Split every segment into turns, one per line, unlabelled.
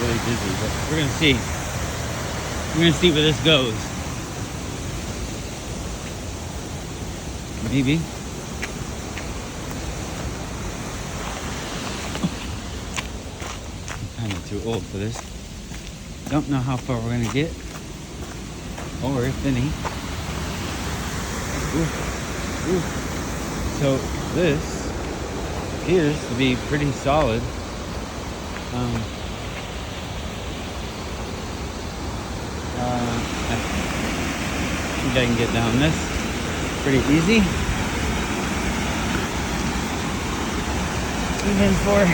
really busy, but we're gonna see. We're gonna see where this goes. Maybe. I'm kind of too old for this. Don't know how far we're gonna get, or if any. Ooh. So this appears to be pretty solid. I think I can get down this pretty easy. Even for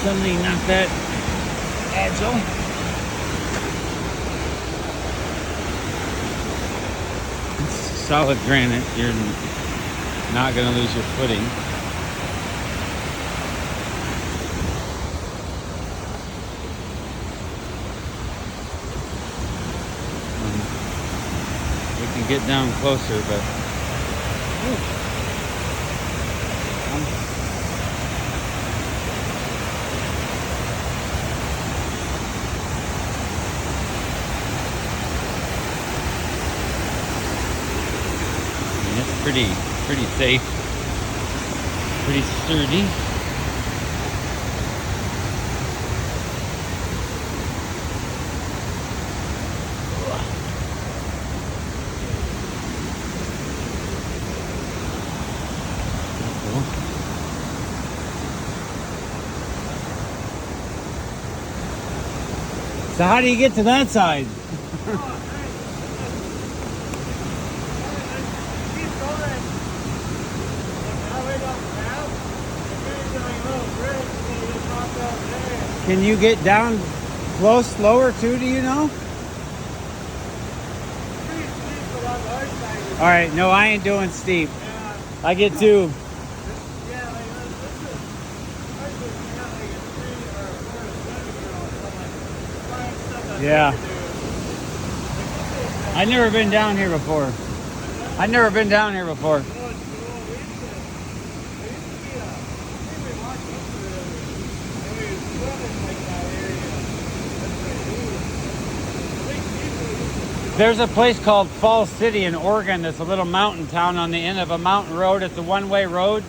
somebody not that agile. It's solid granite. You're not going to lose your footing. We can get down closer, but it's pretty safe, pretty sturdy. So how do you get to that side? Can you get down close, lower too, do you know? All right, no, I ain't doing steep. I get two. Yeah. I've never been down here before. There's a place called Falls City in Oregon that's a little mountain town on the end of a mountain road. It's a one-way road.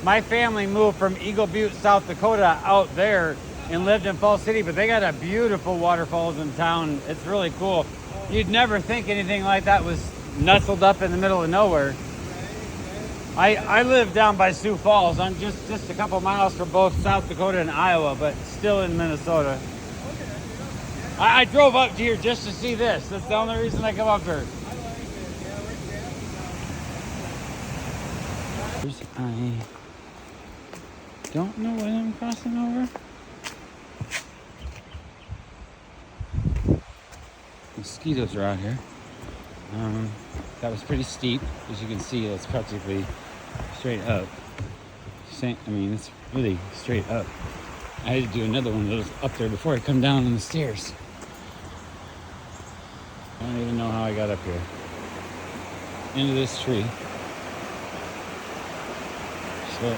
My family moved from Eagle Butte, South Dakota out there and lived in Falls City, but they got a beautiful waterfalls in town. It's really cool. You'd never think anything like that was nestled up in the middle of nowhere. I live down by Sioux Falls. I'm just a couple miles from both South Dakota and Iowa, but still in Minnesota. I drove up here just to see this. That's the only reason I come up here. I don't know what I'm crossing over. Mosquitoes are out here. That was pretty steep. As you can see, it's practically straight up. I mean, it's really straight up. I had to do another one of those up there before I come down on the stairs. I don't even know how I got up here. Into this tree. So,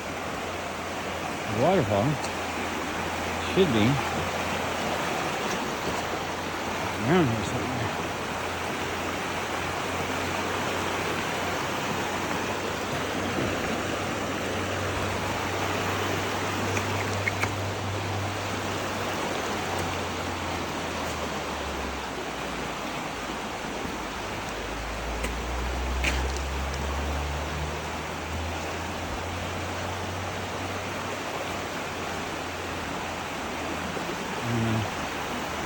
the waterfall should be around here somewhere.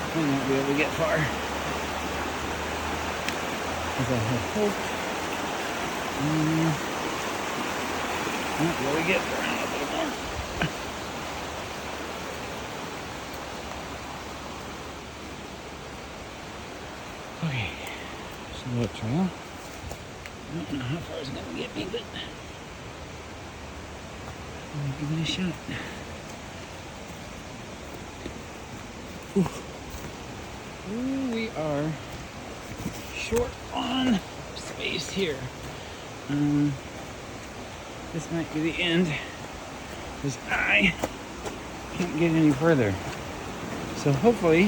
I won't be able to get far, as I had hoped. I won't be able to get around a little more. Okay, just a little trail. I don't know how far it's going to get me, but I'll give it a shot. Ooh, we are short on space here. This might be the end, because I can't get any further. So hopefully,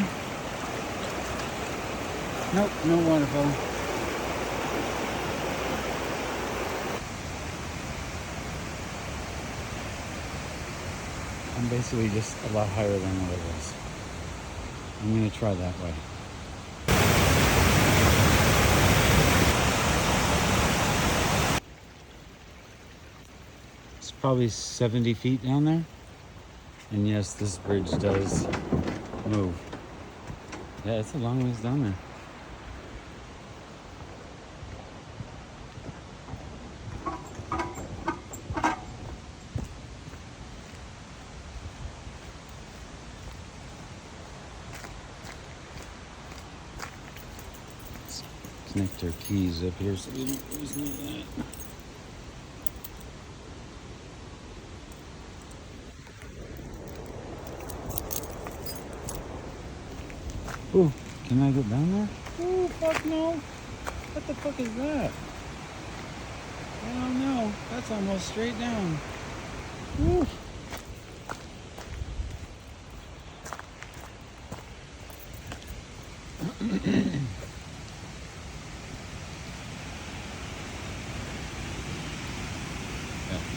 nope, no waterfall. I'm basically just a lot higher than what it was. I'm gonna try that way. It's probably 70 feet down there. And yes, this bridge does move. Yeah, it's a long ways down there. Let's connect our keys up here so we don't lose any of that. Ooh, can I get down there? Ooh, fuck no. What the fuck is that? I don't know. That's almost straight down. Ooh.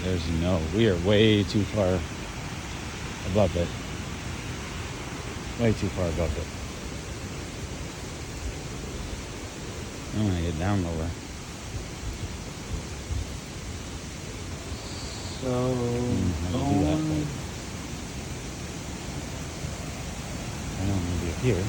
There's no. We are way too far above it. Way too far above it. I want to get down lower. So, I don't want to be up here.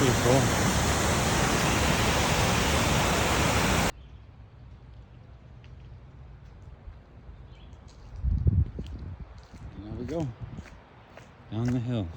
Pretty cool. There we go. Down the hill.